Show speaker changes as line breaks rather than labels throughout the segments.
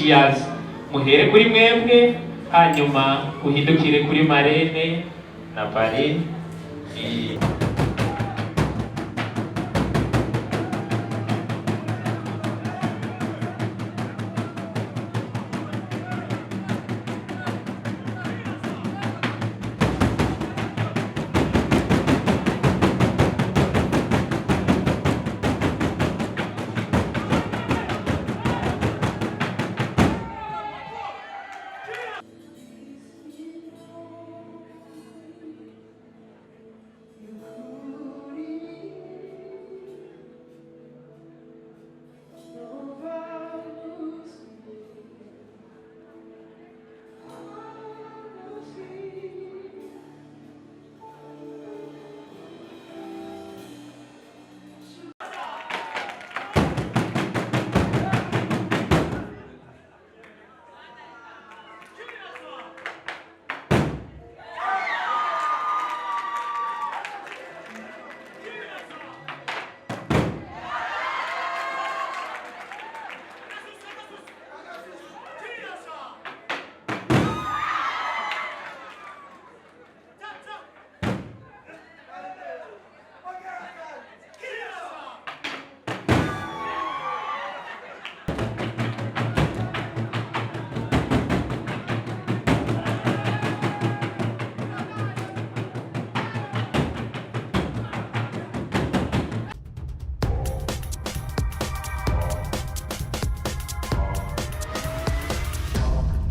cheers muhere kuri mwebwe hanyuma uhindukire kuri marene na marene.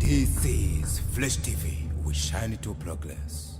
This is Flash TV. We shine to progress.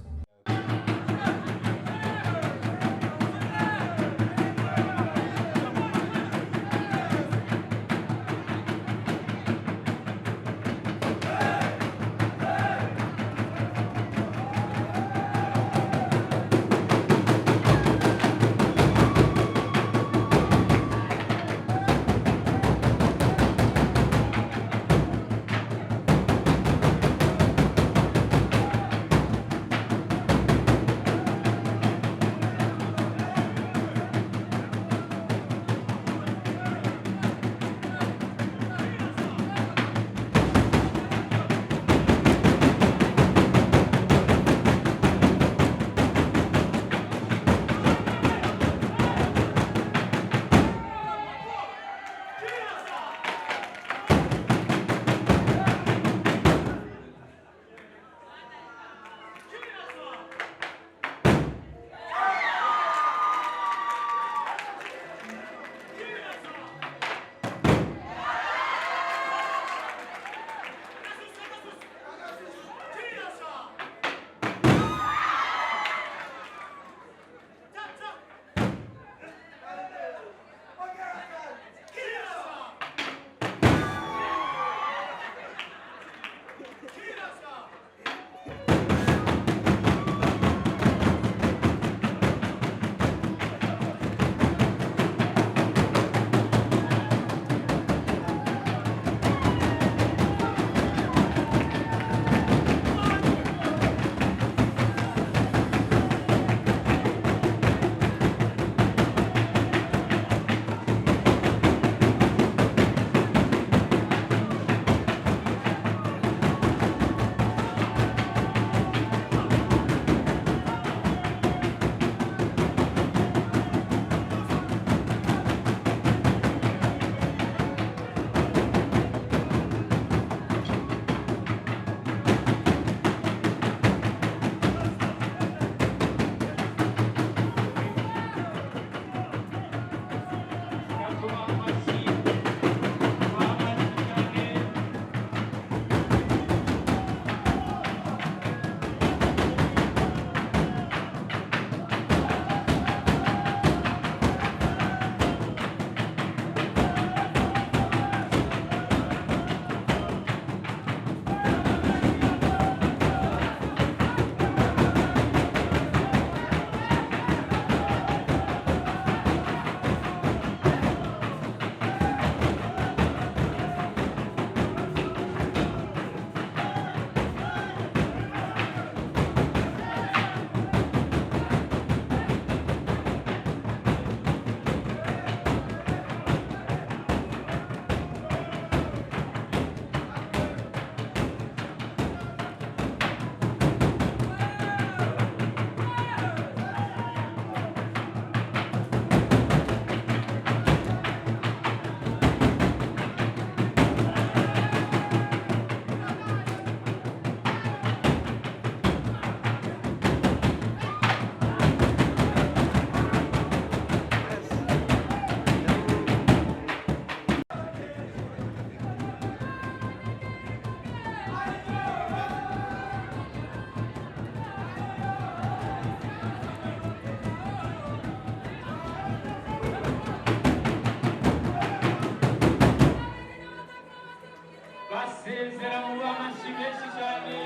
basezera mu bamashi menshi cyane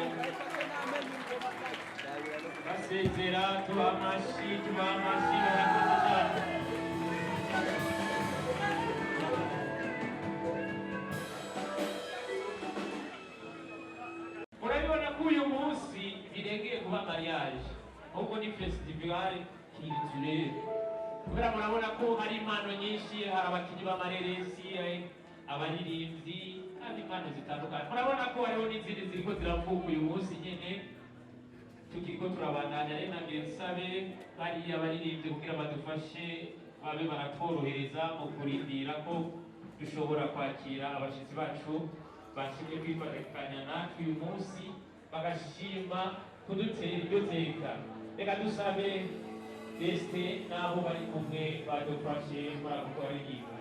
basezera tubamashi barakoze cyane. Urabibona ko uyu munsi birengeye kuba mariage ahubwo ni festival culturel kubera murabona ko hari impano nyinshi, hari abakinnyi b'amareresi, abaririmbyi kandi impano zitandukanye. Murabona ko hariho n'izindi ziriko ziravuka uyu munsi nyene tukiriko turabandanya. Rero nange nsabe bariya abaririmbyi kugira badufashe babe baratworohereza mu kurindira ko dushobora kwakira abashitsi bacu bashimye kwifatikanya natwe uyu munsi bagashima kudutera iryo teka. Reka dusabe Deste n'abo bari kumwe badufashe muri ako karirimba.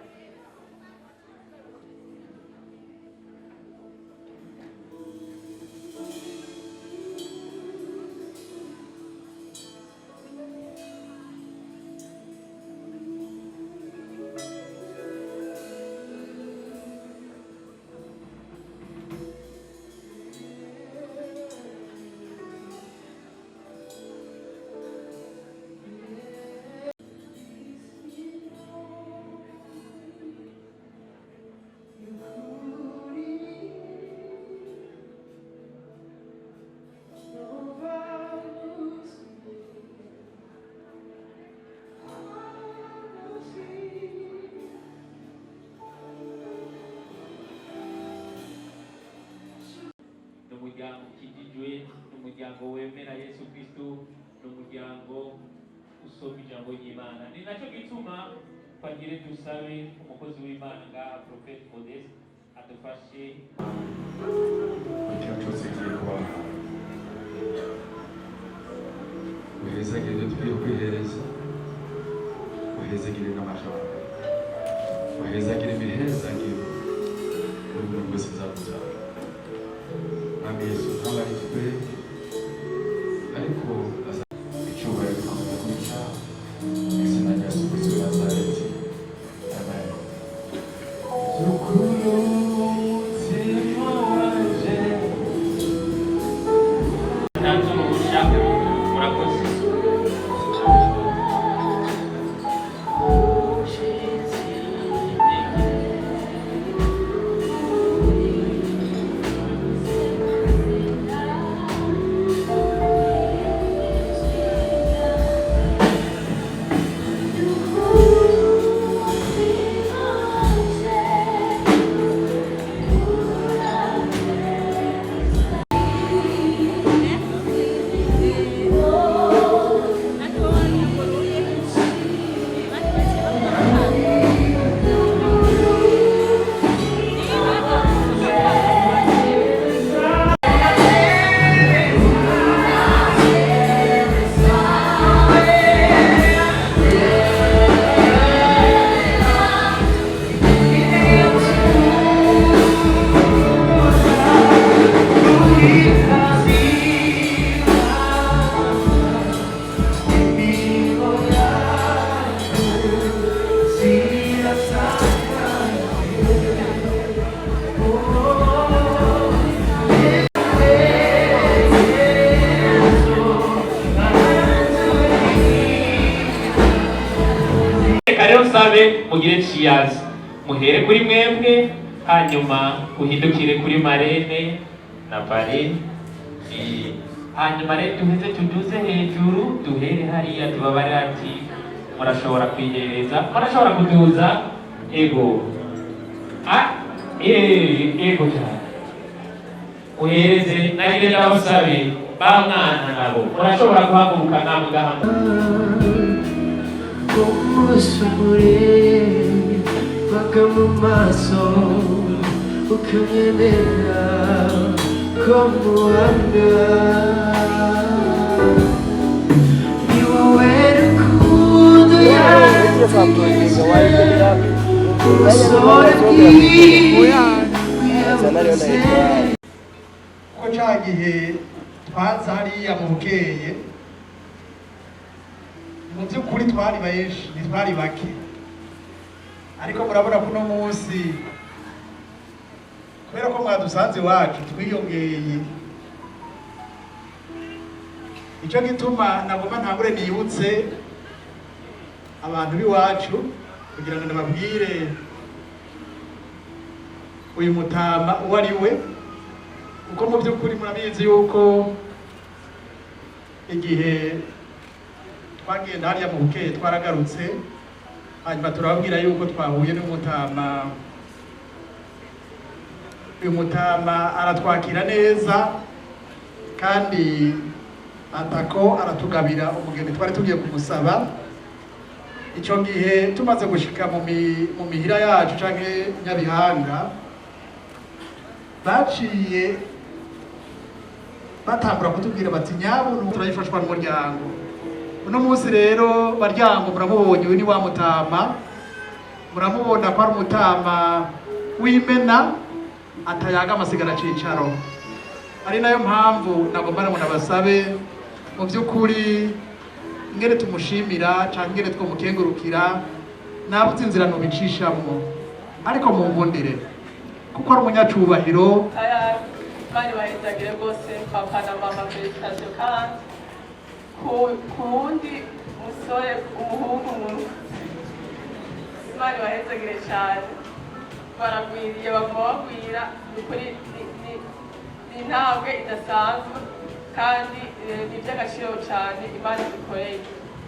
Umuryango ukijijwe, umuryango wemera Yesu Kristo, umuryango usoma ijambo ry'Imana. Ni nacyo gituma twagire dusabe umukozi w'Imana ngaha Prophet Modeste adufashe
ikintu cyose kigiye kubaho. Uhezagire ibyo tugiye kwihereza, uhezagire n'amajambo, uhezagire imihezagire muri buri wese nzakuzaho. Mwami Yesu ntabaritwe ariko icyubahiro gikomeza kwica mu izina rya Yesu Kristo w'i Nazareti. Amen.
Sabe mugire ciyazi muhere kuri mwebwe hanyuma uhindukire kuri marene na pare hanyuma rero duheze tuduze hejuru duhere hariya tubabare ati murashobora kwihereza murashobora kuduza ego ego cyane uhereze nagire ndabasabe ba mwana nabo murashobora guhaguruka namwe gahamwe
Umusumure bakamu maso ukanyemera ko muhamya ni wowe rukundo yanjye umusore bwiyabuze
ko ca gihe twaza hariya mu bukeye mu by'ukuri twari benshi ntitwari bake ariko murabona ko uno munsi kubera ko mwadusanze iwacu twiyongeye. Icyo gituma nagomba ntangure nibutse abantu b'iwacu kugira ngo ndababwire uyu mutama uwo ari we, kuko mu by'ukuri murabizi yuko igihe twagenda hariya mu bukeye twaragarutse, hanyuma turababwira yuko twahuye n'umutama. Uyu mutama aratwakira neza kandi atako aratugabira umugeni twari tugiye kumusaba. Icyo gihe tumaze gushika mu mihira yacu canke Nyabihanga, baciye batangura kutubwira bati nyabo turayifashwa n'umuryango. Uno munsi rero baryango muramubonye, uyu ni wa mutama, muramubona ko ari umutama w'imena atayaga amasigara cicaro. Ari nayo mpamvu nagomba ngo nabasabe mu by'ukuri ingene tumushimira cyangwa ingene twamukengurukira, nabuze inzira nubicishamo, ariko munkundire kuko ari umunyacubahiro.
Bari bahezagire rwose papa na mama, felicitasiyo kandi kuwundi musore umuhungu muntu, bari bahezagire cyane, baragwiriye baguma bagwira. Ukuri ni intambwe idasanzwe kandi ni iby'agaciro cyane Imana idukoreye.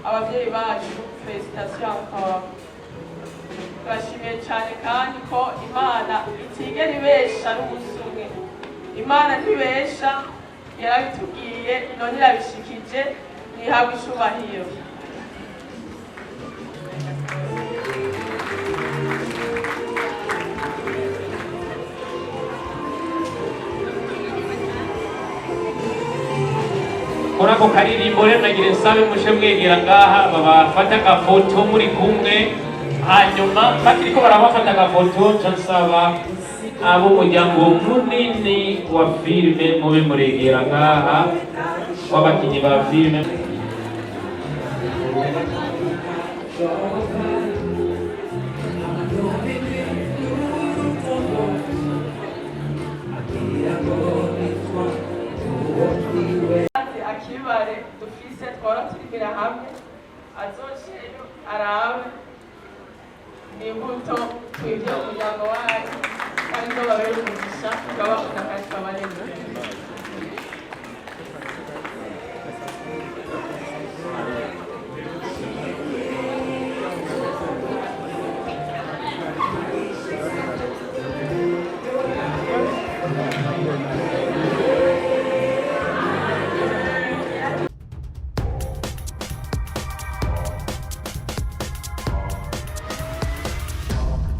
Ababyeyi bacu felicitasiyo encore, turashimiye cyane kandi ko Imana itigera ibesha n'umunsi umwe. Imana ntibesha, yarabitubwiye none irabishikije, nihabwe icubahiro.
Muri ako karirimbo rero nagira nsabe mushe mwegera ngaha babafata agafoto muri kumwe, hanyuma bakiriko barabafata agafoto ca nsaba abo umuryango munini wa filime mube muregera ngaha w'abakinyi ba filime.
Akibare dufise twara turikira hamwe azoshire arabe imbuto twibye umuryango wacu kandi zo babere umugisha tukabakunda kandi tukabaneza.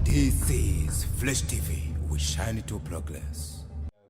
This is Flash TV. We shine to progress.